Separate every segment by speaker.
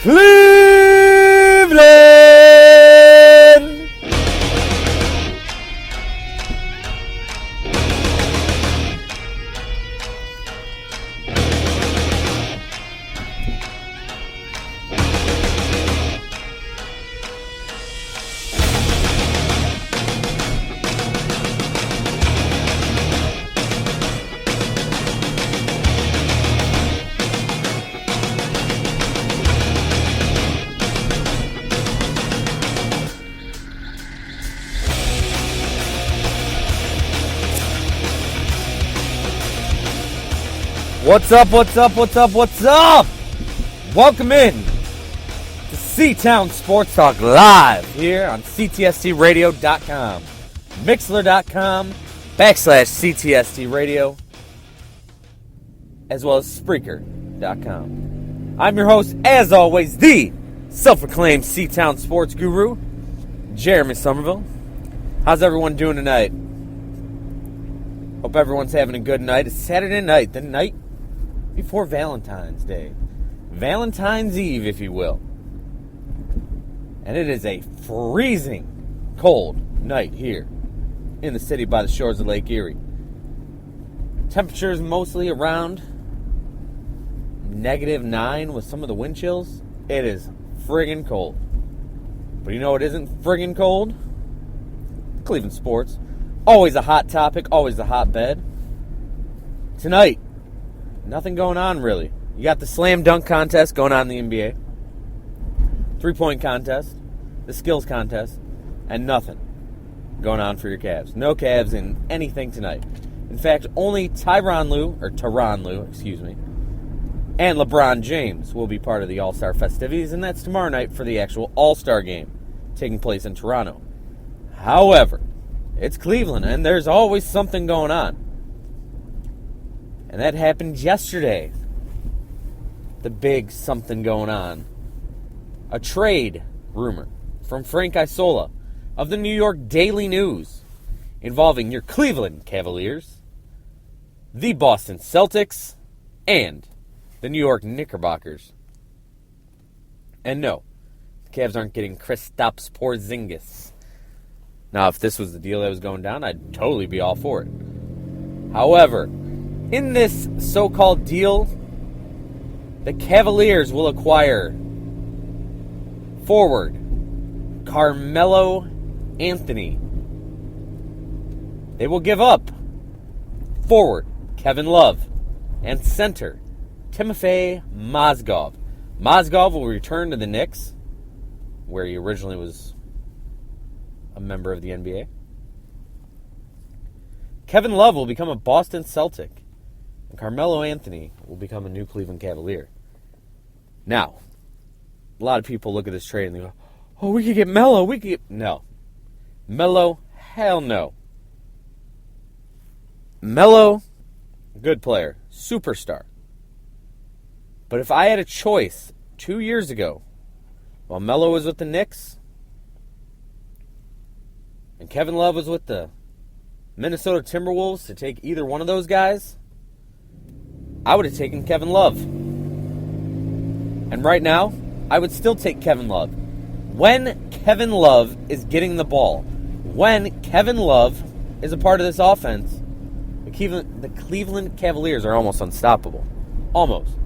Speaker 1: Cleveland! What's up, what's up, what's up, what's up? Welcome in to C-Town Sports Talk live here on ctstradio.com, mixler.com/CTST Radio, as well as Spreaker.com. I'm your host, as always, the self-proclaimed C-Town Sports Guru, Jeremy Somerville. How's everyone doing tonight? Hope everyone's having a good night. It's Saturday night, the night before Valentine's Day. Valentine's Eve, if you will. And it is a freezing cold night here in the city by the shores of Lake Erie. Temperatures mostly around -9 with some of the wind chills. It is friggin' cold. But you know what isn't friggin' cold? Cleveland sports. Always a hot topic, always a hotbed. Tonight, nothing going on, really. You got the slam dunk contest going on in the NBA, 3-point contest, the skills contest, and nothing going on for your Cavs. No Cavs in anything tonight. In fact, only Tyronn Lue, and LeBron James will be part of the All-Star festivities, and that's tomorrow night for the actual All-Star game taking place in Toronto. However, it's Cleveland, and there's always something going on. And that happened yesterday. The big something going on. A trade rumor from Frank Isola of the New York Daily News involving your Cleveland Cavaliers, the Boston Celtics, and the New York Knickerbockers. And no, the Cavs aren't getting Kristaps Porzingis. Now, if this was the deal that was going down, I'd totally be all for it. However, in this so-called deal, the Cavaliers will acquire forward Carmelo Anthony. They will give up forward Kevin Love and center Timofey Mozgov. Mozgov will return to the Knicks, where he originally was a member of the NBA. Kevin Love will become a Boston Celtic, and Carmelo Anthony will become a new Cleveland Cavalier. Now, a lot of people look at this trade and they go, oh, we could get Melo. No. Melo, hell no. Melo, good player, superstar. But if I had a choice 2 years ago, while Melo was with the Knicks, and Kevin Love was with the Minnesota Timberwolves, to take either one of those guys, I would have taken Kevin Love. And right now, I would still take Kevin Love. When Kevin Love is getting the ball, when Kevin Love is a part of this offense, the Cleveland Cavaliers are almost unstoppable. Almost.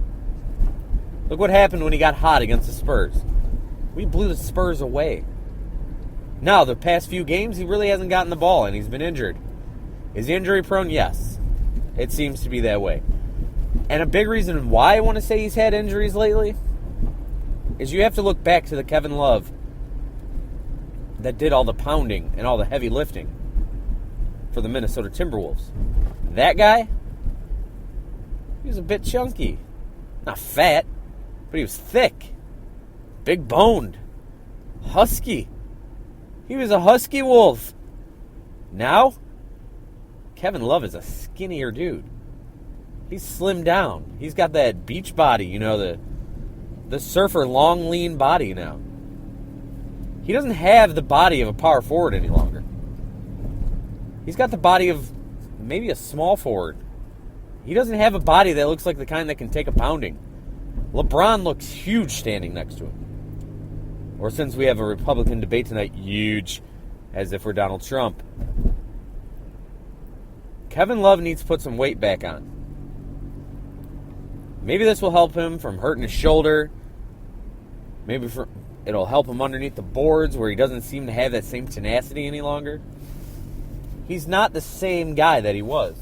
Speaker 1: Look what happened when he got hot against the Spurs. We blew the Spurs away. Now, the past few games, he really hasn't gotten the ball, and he's been injured. Is he injury prone? Yes. It seems to be that way. And a big reason why I want to say he's had injuries lately is you have to look back to the Kevin Love that did all the pounding and all the heavy lifting for the Minnesota Timberwolves. That guy, he was a bit chunky. Not fat, but he was thick, big boned, husky. He was a husky wolf. Now, Kevin Love is a skinnier dude. He's slimmed down. He's got that beach body, you know, the surfer long, lean body now. He doesn't have the body of a power forward any longer. He's got the body of maybe a small forward. He doesn't have a body that looks like the kind that can take a pounding. LeBron looks huge standing next to him. Or since we have a Republican debate tonight, huge, as if we're Donald Trump. Kevin Love needs to put some weight back on. Maybe this will help him from hurting his shoulder. Maybe it'll help him underneath the boards where he doesn't seem to have that same tenacity any longer. He's not the same guy that he was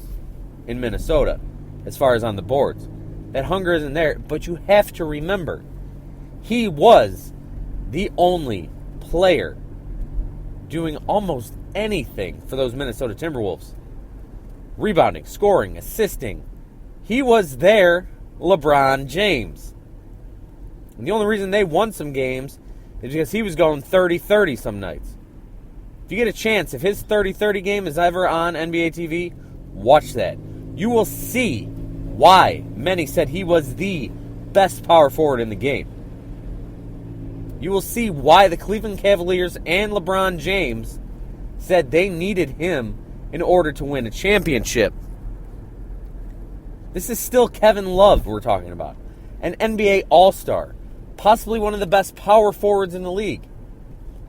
Speaker 1: in Minnesota as far as on the boards. That hunger isn't there, but you have to remember, he was the only player doing almost anything for those Minnesota Timberwolves. Rebounding, scoring, assisting. He was their LeBron James. And the only reason they won some games is because he was going 30-30 some nights. If you get a chance, if his 30-30 game is ever on NBA TV, watch that. You will see why many said he was the best power forward in the game. You will see why the Cleveland Cavaliers and LeBron James said they needed him in order to win a championship. This is still Kevin Love we're talking about. An NBA All-Star. Possibly one of the best power forwards in the league.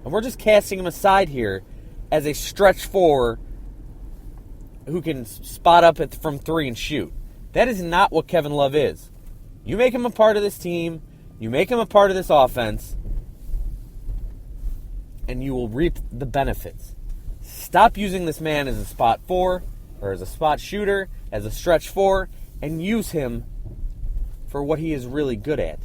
Speaker 1: And we're just casting him aside here as a stretch four who can spot up from three and shoot. That is not what Kevin Love is. You make him a part of this team, you make him a part of this offense, and you will reap the benefits. Stop using this man as a spot four, or as a spot shooter, as a stretch four, and use him for what he is really good at.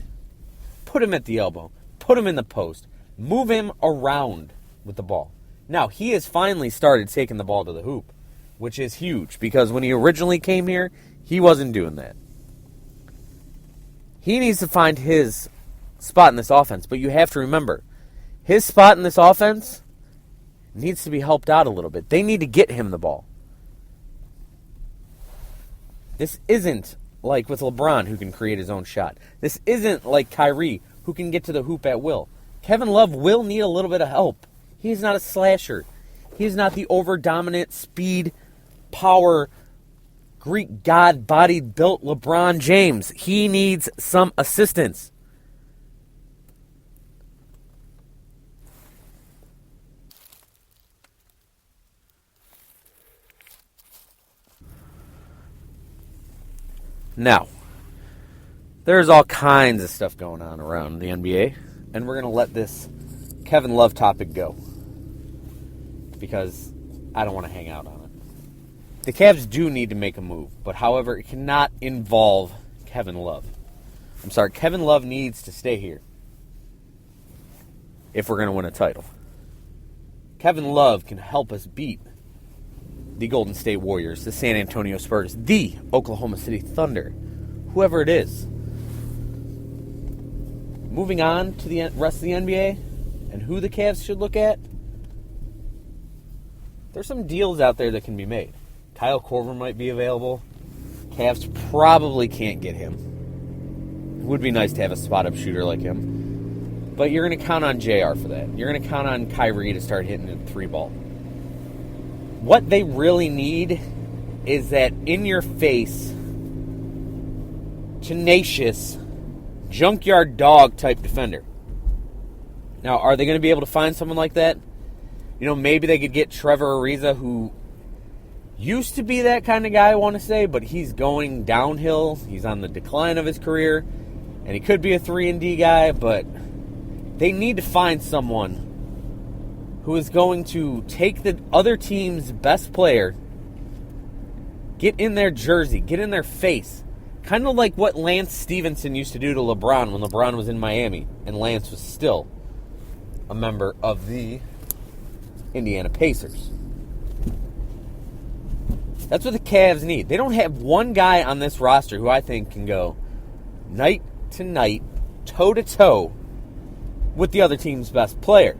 Speaker 1: Put him at the elbow. Put him in the post. Move him around with the ball. Now, he has finally started taking the ball to the hoop, which is huge, because when he originally came here, he wasn't doing that. He needs to find his spot in this offense, but you have to remember, his spot in this offense needs to be helped out a little bit. They need to get him the ball. This isn't like with LeBron, who can create his own shot. This isn't like Kyrie, who can get to the hoop at will. Kevin Love will need a little bit of help. He's not a slasher. He's not the over-dominant, speed, power, Greek god, body-built LeBron James. He needs some assistance. Now, there's all kinds of stuff going on around the NBA, and we're going to let this Kevin Love topic go because I don't want to hang out on it. The Cavs do need to make a move, but however, it cannot involve Kevin Love. I'm sorry, Kevin Love needs to stay here if we're going to win a title. Kevin Love can help us beat the Golden State Warriors, the San Antonio Spurs, the Oklahoma City Thunder, whoever it is. Moving on to the rest of the NBA and who the Cavs should look at, there's some deals out there that can be made. Kyle Korver might be available. Cavs probably can't get him. It would be nice to have a spot-up shooter like him. But you're going to count on JR for that. You're going to count on Kyrie to start hitting the three ball. What they really need is that in-your-face, tenacious, junkyard dog type defender. Now, are they going to be able to find someone like that? You know, maybe they could get Trevor Ariza, who used to be that kind of guy, I want to say, but he's going downhill. He's on the decline of his career, and he could be a 3-and-D guy, but they need to find someone who is going to take the other team's best player, get in their jersey, get in their face. Kind of like what Lance Stevenson used to do to LeBron when LeBron was in Miami, and Lance was still a member of the Indiana Pacers. That's what the Cavs need. They don't have one guy on this roster who I think can go night to night, toe to toe with the other team's best player.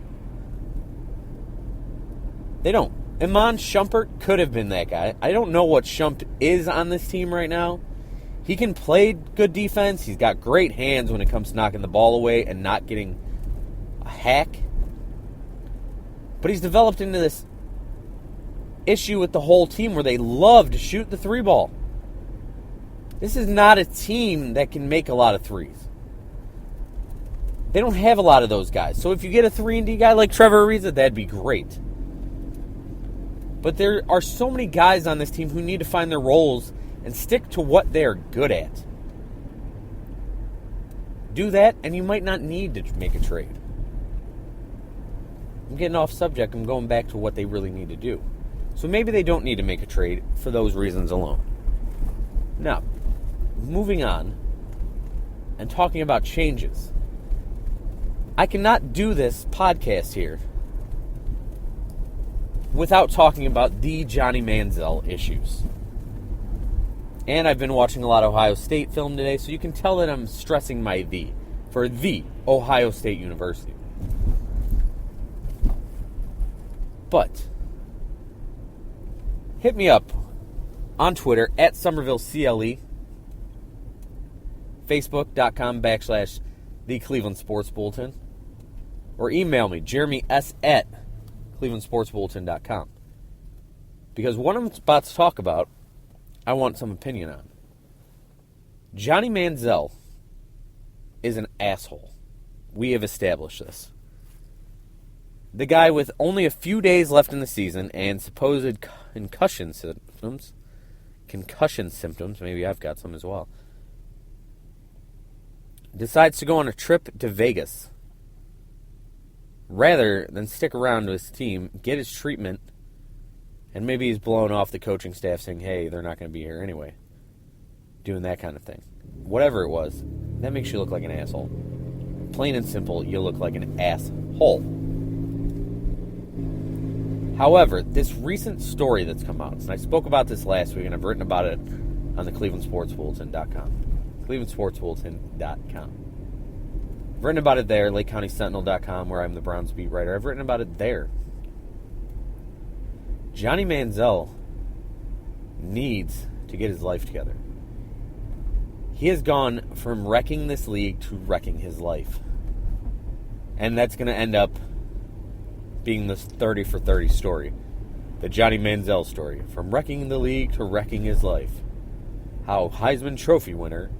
Speaker 1: They don't. Iman Shumpert could have been that guy. I don't know what Shump is on this team right now. He can play good defense. He's got great hands when it comes to knocking the ball away and not getting a hack. But he's developed into this issue with the whole team where they love to shoot the three ball. This is not a team that can make a lot of threes. They don't have a lot of those guys. So if you get a 3-and-D guy like Trevor Ariza, that'd be great. But there are so many guys on this team who need to find their roles and stick to what they're good at. Do that, and you might not need to make a trade. I'm getting off subject. I'm going back to what they really need to do. So maybe they don't need to make a trade for those reasons alone. Now, moving on and talking about changes. I cannot do this podcast here without talking about the Johnny Manziel issues. And I've been watching a lot of Ohio State film today, so you can tell that I'm stressing my "the" for the Ohio State University. But hit me up on Twitter at SomervilleCLE, Facebook.com/The Cleveland Sports Bulletin, or email me, JeremyS@ClevelandSportsBulletin.com. Because what I'm about to talk about, I want some opinion on. Johnny Manziel is an asshole. We have established this. The guy with only a few days left in the season and supposed concussion symptoms, maybe I've got some as well, decides to go on a trip to Vegas rather than stick around with his team, get his treatment, and maybe he's blown off the coaching staff saying, hey, they're not going to be here anyway. Doing that kind of thing. Whatever it was, that makes you look like an asshole. Plain and simple, you look like an asshole. However, this recent story that's come out, and I spoke about this last week, and I've written about it on the ClevelandSportsBulletin.com. ClevelandSportsBulletin.com. I've written about it there, LakeCountySentinel.com, where I'm the Browns beat writer. I've written about it there. Johnny Manziel needs to get his life together. He has gone from wrecking this league to wrecking his life. And that's going to end up being this 30 for 30 story. The Johnny Manziel story. From wrecking the league to wrecking his life. How Heisman Trophy winner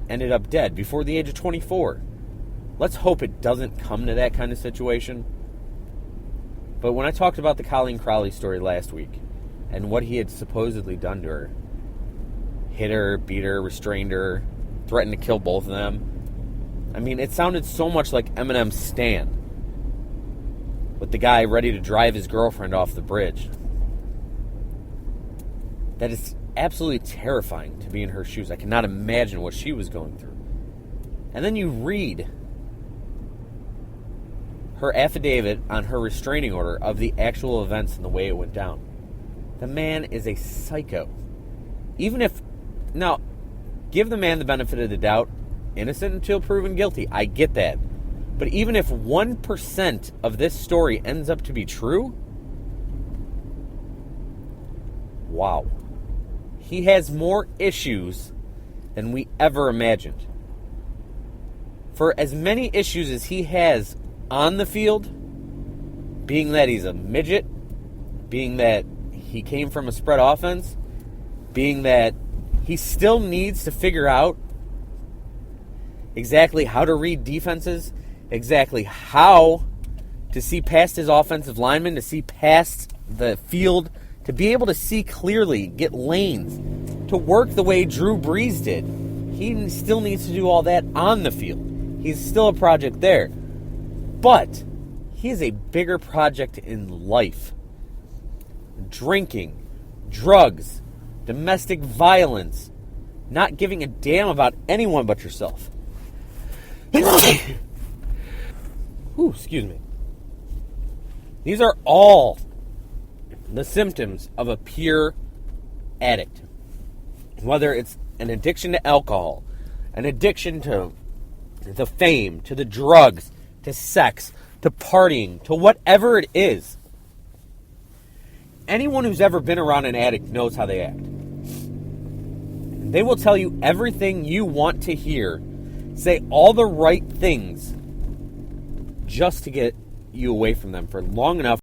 Speaker 1: ended up dead before the age of 24. Let's hope it doesn't come to that kind of situation. But when I talked about the Colleen Crowley story last week and what he had supposedly done to her, hit her, beat her, restrained her, threatened to kill both of them, I mean, it sounded so much like Eminem's Stan, with the guy ready to drive his girlfriend off the bridge. That is absolutely terrifying to be in her shoes. I cannot imagine what she was going through. And then you read her affidavit on her restraining order of the actual events and the way it went down. The man is a psycho. Even if, now, give the man the benefit of the doubt, innocent until proven guilty. I get that. But even if 1% of this story ends up to be true, wow. He has more issues than we ever imagined. For as many issues as he has on the field, being that he's a midget, being that he came from a spread offense, being that he still needs to figure out exactly how to read defenses, exactly how to see past his offensive linemen, to see past the field, to be able to see clearly, get lanes, to work the way Drew Brees did. He still needs to do all that on the field. He's still a project there. But he is a bigger project in life. Drinking, drugs, domestic violence, not giving a damn about anyone but yourself. Ooh, excuse me. These are all the symptoms of a pure addict. Whether it's an addiction to alcohol, an addiction to the fame, to the drugs, to sex, to partying, to whatever it is. Anyone who's ever been around an addict knows how they act. They will tell you everything you want to hear, say all the right things just to get you away from them for long enough